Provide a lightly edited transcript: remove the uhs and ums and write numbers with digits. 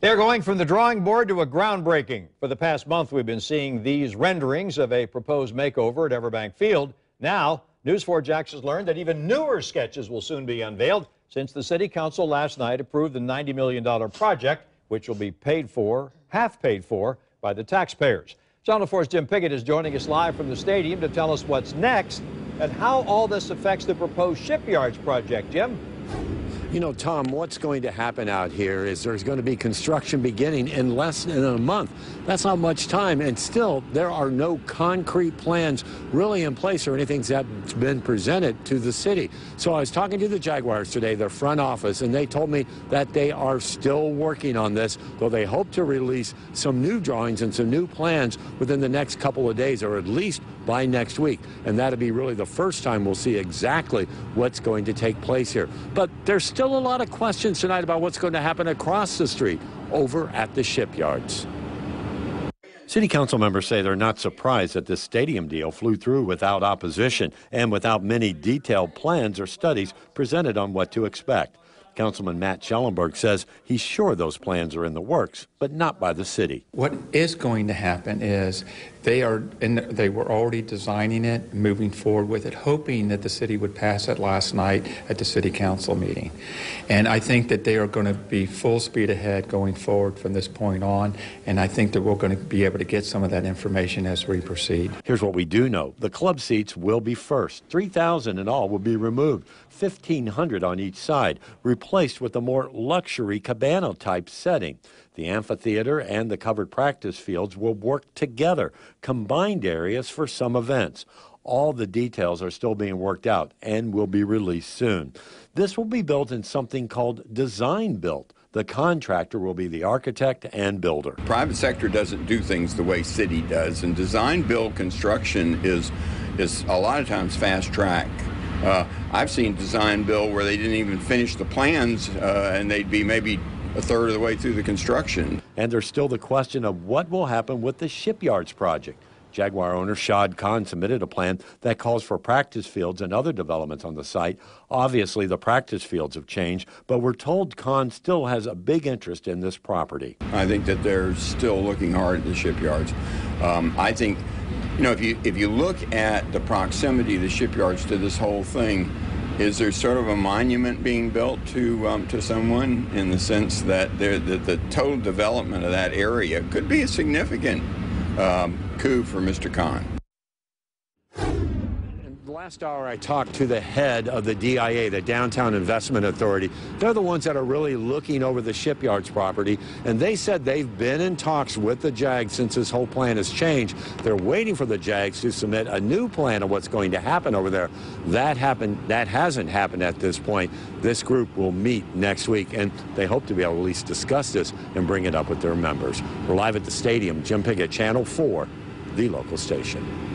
They're going from the drawing board to a groundbreaking. For the past month, we've been seeing these renderings of a proposed makeover at Everbank Field. Now, News 4 Jax has learned that even newer sketches will soon be unveiled since the City Council last night approved the $90 million project, which will be half paid for by the taxpayers. Channel 4's Jim Piggott is joining us live from the stadium to tell us what's next and how all this affects the proposed shipyards project. Jim? You know, Tom, what's going to happen out here is there's going to be construction beginning in less than a month. That's not much time, and still there are no concrete plans really in place or anything that's been presented to the city. So I was talking to the Jaguars today, their front office, and they told me that they are still working on this, though they hope to release some new drawings and some new plans within the next couple of days, or at least by next week. And that'll be really the first time we'll see exactly what's going to take place here. But there's still a lot of questions tonight about what's going to happen across the street over at the shipyards. City Council members say they're not surprised that this stadium deal flew through without opposition and without many detailed plans or studies presented on what to expect. Councilman Matt Schellenberg says he's sure those plans are in the works, but not by the city. What is going to happen is they were already designing it, moving forward with it, hoping that the city would pass it last night at the city council meeting. And I think that they are going to be full speed ahead going forward from this point on, and I think that we're going to be able to get some of that information as we proceed. Here's what we do know. The club seats will be first. 3,000 in all will be removed, 1,500 on each side, replaced with a more luxury cabana-type setting. The amphitheater and the covered practice fields will work together, combined areas for some events. All the details are still being worked out and will be released soon. This will be built in something called design built. The contractor will be the architect and builder. Private sector doesn't do things the way city does, and design build construction is a lot of times fast track. I've seen design build where they didn't even finish the plans and they'd be maybe a third of the way through the construction. And there's still the question of what will happen with the shipyards project. Jaguar owner Shad Khan submitted a plan that calls for practice fields and other developments on the site. Obviously, the practice fields have changed, but we're told Khan still has a big interest in this property. I think that they're still looking hard at the shipyards. I think, you know, if you look at the proximity of the shipyards to this whole thing, is there sort of a monument being built to someone, in the sense that the total development of that area could be a significant coup for Mr. Khan. Last hour I talked to the head of the DIA, the Downtown Investment Authority. They're the ones that are really looking over the shipyards property, and they said they've been in talks with the JAGs since this whole plan has changed. They're waiting for the JAGs to submit a new plan of what's going to happen over there. That hasn't happened at this point. This group will meet next week, and they hope to be able to at least discuss this and bring it up with their members. We're live at the stadium. Jim Piggott, Channel 4, the local station.